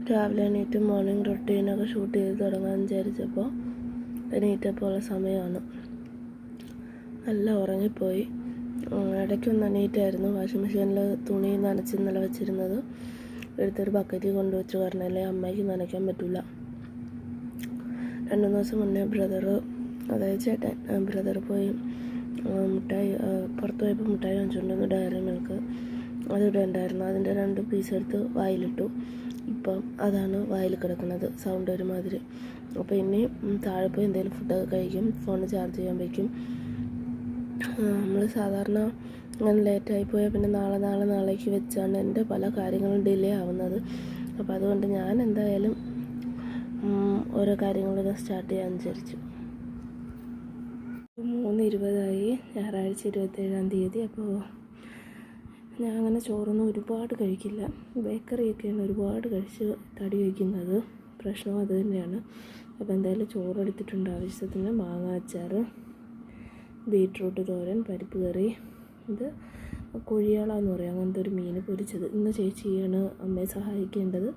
രാവിലെ എണീറ്റ് morning റൊട്ടീനൊക്കെ shoot ചെയ്ത് തുടങ്ങാൻ വിചാരിച്ചപ്പോൾ എണീറ്റപ്പോൾ ഉള്ള സമയമാണ്. നല്ല ഉറങ്ങിപ്പോയി. ഇടയ്ക്കൊന്ന് എണീറ്റായിരുന്നു. വാഷിംഗ് മെഷീനിൽ തുണി നനച്ച് ഇന്നലെ വെച്ചിരുന്നത് എടുത്തൊരു ബക്കറ്റിൽ കൊണ്ടുവച്ച് പറഞ്ഞല്ലേ അമ്മയ്ക്ക് നനയ്ക്കാൻ പറ്റില്ല. 2-3 ദിവസം മുന്നേ അതായത് ചേട്ടൻ ബ്രദർ പോയി മിഠായി പുറത്ത് പോയപ്പോൾ മിഠായി വാങ്ങിച്ചുകൊണ്ടുവന്നു. ഡയറി മിൽക്ക് അതിവിടെ ഉണ്ടായിരുന്നു. അതിൻ്റെ 2 പീസ് എടുത്ത് വായിലിട്ടു. ഇപ്പം അതാണ് വായിൽ കിടക്കുന്നത്, സൗണ്ട് ഒരുമാതിരി. അപ്പോൾ ഇനി താഴെ പോയി എന്തെങ്കിലും ഫുഡൊക്കെ കഴിക്കും, ഫോൺ ചാർജ് ചെയ്യാൻ വയ്ക്കും. നമ്മൾ സാധാരണ അങ്ങനെ ലേറ്റായി പോയാൽ പിന്നെ നാളേക്ക് വെച്ചാണ് എൻ്റെ പല കാര്യങ്ങളും ഡിലേ ആവുന്നത്. അപ്പോൾ അതുകൊണ്ട് ഞാൻ എന്തായാലും ഓരോ കാര്യങ്ങളൊക്കെ സ്റ്റാർട്ട് ചെയ്യാൻ വിചാരിച്ചു. 3:20 ഞായറാഴ്ച 27-ാം തീയതി. അപ്പോൾ ഞാൻ അങ്ങനെ ചോറൊന്നും ഒരുപാട് കഴിക്കില്ല. ബേക്കറിയൊക്കെയാണ് ഒരുപാട് കഴിച്ച് തടി വയ്ക്കുന്നത്. പ്രശ്നം അത് തന്നെയാണ്. അപ്പോൾ എന്തായാലും ചോറെടുത്തിട്ടുണ്ട് ആവശ്യത്തിന്. മാങ്ങ അച്ചാർ, ബീട്രൂട്ട് തോരൻ, പരിപ്പ് കറി, ഇത് കൊഴിയാളെന്ന് പറയും, അങ്ങനത്തെ ഒരു മീൻ പൊരിച്ചത്. ഇന്ന് ചേച്ചിയാണ് അമ്മയെ സഹായിക്കേണ്ടത്.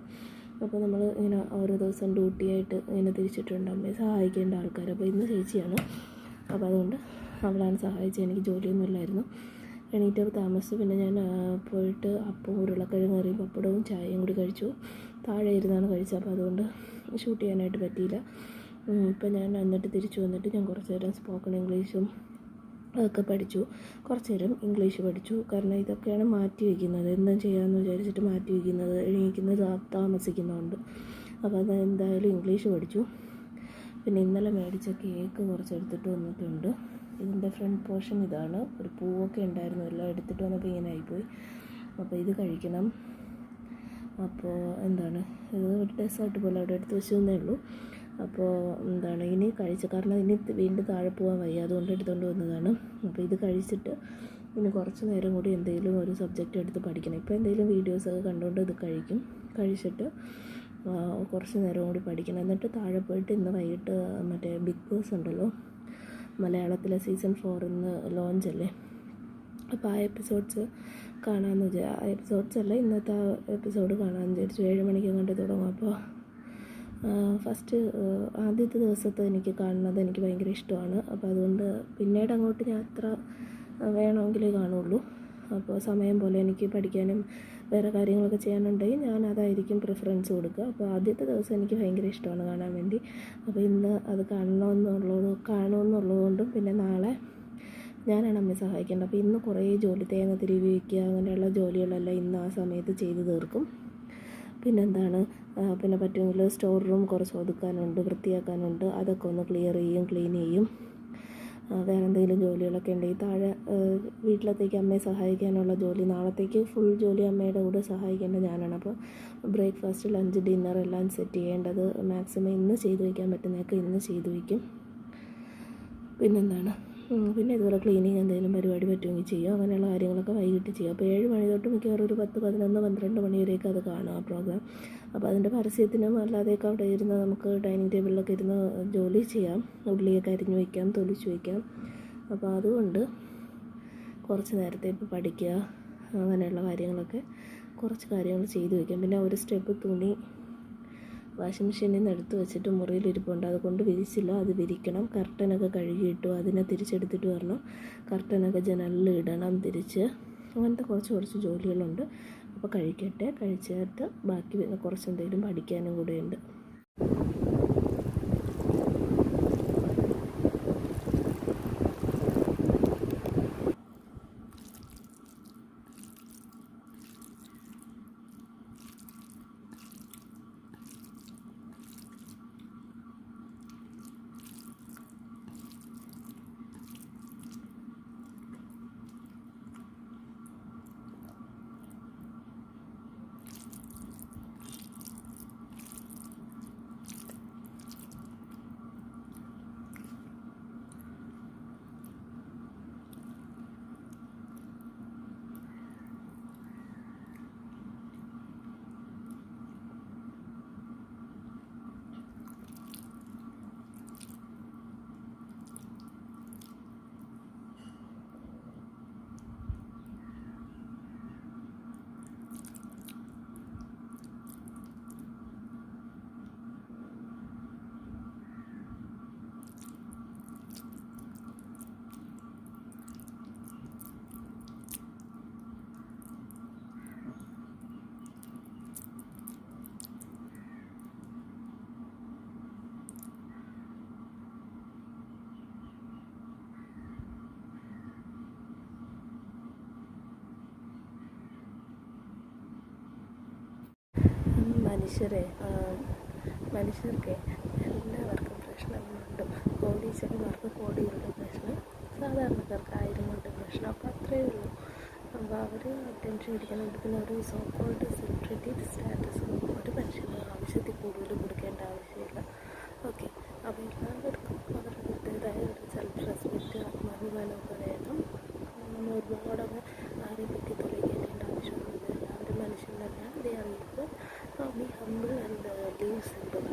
അപ്പോൾ നമ്മൾ ഇങ്ങനെ ഓരോ ദിവസം ഡ്യൂട്ടിയായിട്ട് ഇങ്ങനെ തിരിച്ചിട്ടുണ്ട് അമ്മയെ സഹായിക്കേണ്ട ആൾക്കാർ. അപ്പോൾ ഇന്ന് ചേച്ചിയാണ്. അപ്പോൾ അതുകൊണ്ട് അവളാണ് സഹായിച്ചത്. എനിക്ക് ജോലിയൊന്നും ഇല്ലായിരുന്നു. എണീറ്റപ്പോൾ താമസിച്ചു. പിന്നെ ഞാൻ പോയിട്ട് അപ്പം ഉരുളക്കിഴങ്ങ് കറിയും പപ്പടവും ചായയും കൂടി കഴിച്ചു. താഴെ ഇരുന്നാണ് കഴിച്ചത്. അപ്പോൾ അതുകൊണ്ട് ഷൂട്ട് ചെയ്യാനായിട്ട് പറ്റിയില്ല. ഇപ്പം ഞാൻ എന്നിട്ട് തിരിച്ചു വന്നിട്ട് ഞാൻ കുറച്ച് നേരം സ്പോക്കൺ ഇംഗ്ലീഷും അതൊക്കെ പഠിച്ചു. കുറച്ച് നേരം ഇംഗ്ലീഷ് പഠിച്ചു. കാരണം ഇതൊക്കെയാണ് മാറ്റി വയ്ക്കുന്നത്, എന്തും ചെയ്യാമെന്ന് വിചാരിച്ചിട്ട് മാറ്റി വയ്ക്കുന്നത്, എണീക്കുന്നത് താമസിക്കുന്നതുകൊണ്ട്. അപ്പോൾ അത് എന്തായാലും ഇംഗ്ലീഷ് പഠിച്ചു. പിന്നെ ഇന്നലെ മേടിച്ച കേക്ക് കുറച്ച് എടുത്തിട്ട് വന്നിട്ടുണ്ട്. ഇതിൻ്റെ ഫ്രണ്ട് പോർഷൻ ഇതാണ്. ഒരു പൂവൊക്കെ ഉണ്ടായിരുന്നു, എല്ലാം എടുത്തിട്ട് വന്നപ്പോൾ ഇങ്ങനെ ആയിപ്പോയി. അപ്പോൾ ഇത് കഴിക്കണം. അപ്പോൾ ഇത് ഒരു ഡെസേർട്ട് പോലെ അവിടെ എടുത്ത് വെച്ചതേ ഉള്ളൂ. അപ്പോൾ ഇനി കാരണം ഇനി വീണ്ടും താഴെ പോകാൻ വയ്യ, അതുകൊണ്ട് എടുത്തുകൊണ്ട് വന്നതാണ്. അപ്പോൾ ഇത് കഴിച്ചിട്ട് ഇനി കുറച്ച് നേരം കൂടി എന്തെങ്കിലും ഒരു സബ്ജക്റ്റ് എടുത്ത് പഠിക്കണം. ഇപ്പോൾ എന്തെങ്കിലും വീഡിയോസൊക്കെ കണ്ടുകൊണ്ട് ഇത് കഴിച്ചിട്ട് കുറച്ച് നേരം കൂടി പഠിക്കണം. എന്നിട്ട് താഴെ പോയിട്ട് ഇന്ന് വൈകിട്ട് മറ്റേ ബിഗ് ബോസ് ഉണ്ടല്ലോ, മലയാളത്തിലെ സീസൺ 4 ഇന്ന് ലോഞ്ചല്ലേ. അപ്പോൾ ആ എപ്പിസോഡ്സ് കാണാമെന്ന് ഇന്നത്തെ ആ എപ്പിസോഡ് കാണാമെന്ന് വിചാരിച്ചു. 7 മണിക്ക് കണ്ട് തുടങ്ങും. അപ്പോൾ ആദ്യത്തെ ദിവസത്തെ എനിക്ക് കാണുന്നത് എനിക്ക് ഭയങ്കര ഇഷ്ടമാണ്. അപ്പോൾ അതുകൊണ്ട് പിന്നീട് അങ്ങോട്ട് ഞാൻ അത്ര വേണമെങ്കിലേ കാണുള്ളൂ. അപ്പോൾ സമയം പോലെ എനിക്ക് പഠിക്കാനും വേറെ കാര്യങ്ങളൊക്കെ ചെയ്യാനുണ്ടെങ്കിൽ ഞാൻ അതായിരിക്കും പ്രിഫറൻസ് കൊടുക്കുക. അപ്പോൾ ആദ്യത്തെ ദിവസം എനിക്ക് ഭയങ്കര ഇഷ്ടമാണ് കാണാൻ വേണ്ടി. അപ്പോൾ ഇന്ന് അത് കാണുമെന്നുള്ളതുകൊണ്ടും പിന്നെ നാളെ ഞാനാണ് അമ്മയെ സഹായിക്കേണ്ടത്. അപ്പോൾ ഇന്ന് കുറേ ജോലി, തേങ്ങ തിരുവി വയ്ക്കുക, അങ്ങനെയുള്ള ജോലികളെല്ലാം ഇന്ന് ആ സമയത്ത് ചെയ്ത് തീർക്കും. പിന്നെ പറ്റുമെങ്കിൽ സ്റ്റോർ റൂം കുറച്ച് ഒതുക്കാനുണ്ട്, വൃത്തിയാക്കാനുണ്ട്. അതൊക്കെ ഒന്ന് ക്ലീൻ ചെയ്യും. വേറെ എന്തെങ്കിലും ജോലികളൊക്കെ ഉണ്ടെങ്കിൽ താഴെ വീട്ടിലത്തേക്ക് അമ്മയെ സഹായിക്കാനുള്ള ജോലി, നാളത്തേക്ക് ഫുൾ ജോലി അമ്മയുടെ കൂടെ സഹായിക്കേണ്ടത് ഞാനാണ്. അപ്പോൾ ബ്രേക്ക്ഫാസ്റ്റ്, ലഞ്ച്, ഡിന്നർ എല്ലാം സെറ്റ് ചെയ്യേണ്ടത് മാക്സിമം ഇന്ന് ചെയ്തു വയ്ക്കാൻ പറ്റുന്നതൊക്കെ ഇന്ന് ചെയ്തു വയ്ക്കും. പിന്നെ ഇതുപോലെ ക്ലീനിങ് എന്തെങ്കിലും പരിപാടി പറ്റുമെങ്കിൽ ചെയ്യും. അങ്ങനെയുള്ള കാര്യങ്ങളൊക്കെ വൈകിട്ട് ചെയ്യും. അപ്പോൾ 7 മണി തൊട്ട് മിക്കവാറും ഒരു 10, 11, 12 മണി വരെയൊക്കെ അത് കാണും ആ പ്രോഗ്രാം. അപ്പോൾ അതിൻ്റെ പരസ്യത്തിനും അല്ലാതെയൊക്കെ അവിടെ ഇരുന്ന് നമുക്ക് ഡൈനിങ് ടേബിളിലൊക്കെ ഇരുന്ന് ജോലി ചെയ്യാം. ഉള്ളിയൊക്കെ അരിഞ്ഞു വയ്ക്കാം, തൊലിച്ച് വയ്ക്കാം. അപ്പോൾ അതുകൊണ്ട് കുറച്ച് നേരത്തെ ഇപ്പോൾ പഠിക്കുക, അങ്ങനെയുള്ള കാര്യങ്ങളൊക്കെ കുറച്ച് കാര്യങ്ങൾ ചെയ്തു വയ്ക്കാം. പിന്നെ ഒരു സ്റ്റെപ്പ് തുണി വാഷിംഗ് മെഷീനിൽ നിന്ന് എടുത്ത് വെച്ചിട്ട് മുറിയിലിരിപ്പുണ്ട്, അതുകൊണ്ട് വിരിച്ചില്ല, അത് വിരിക്കണം. കർട്ടനൊക്കെ കഴുകിയിട്ടു, അതിനെ തിരിച്ചെടുത്തിട്ട് വരണം. കർട്ടനൊക്കെ ജനലിൽ ഇടണം തിരിച്ച്. അങ്ങനത്തെ കുറച്ച് ജോലികളുണ്ട്. അപ്പോൾ കഴിച്ചിട്ട് ബാക്കി കുറച്ച് എന്തെങ്കിലും പഠിക്കാനും കൂടെയുണ്ട്. മനുഷ്യർക്ക് എല്ലാവർക്കും പ്രശ്നങ്ങളുണ്ട്. കോടീശ്വരന്മാർക്ക് കോടികളുടെ പ്രശ്നം, സാധാരണക്കാർക്ക് 1000 കൊണ്ട് പ്രശ്നം. അപ്പോൾ അത്രയേ ഉള്ളൂ. അപ്പോൾ അവർ ടെൻഷൻ അടിക്കുന്നുണ്ട്. പിന്നെ ഒരു സോ കോൾഡ് സെലിബ്രിറ്റി സ്റ്റാറ്റസ് ഒരു മനുഷ്യന് ആവശ്യത്തിൽ കൂടുതൽ കൊടുക്കേണ്ട ആവശ്യമില്ല. ഓക്കെ, അപ്പോൾ എല്ലാവർക്കും അവരുടേതായ ഒരു സെൽഫ് റെസ്പെക്റ്റ്, ആത്മാഭിമാനമൊക്കെ വേണം. നമ്മൾ ഒരുപാട് ആരെയും പറ്റി തെളിയിക്കേണ്ട ആവശ്യമൊന്നുമില്ല. എല്ലാവരും മനുഷ്യൻ തന്നെയാണ്. They are equal. B humble and leave simple.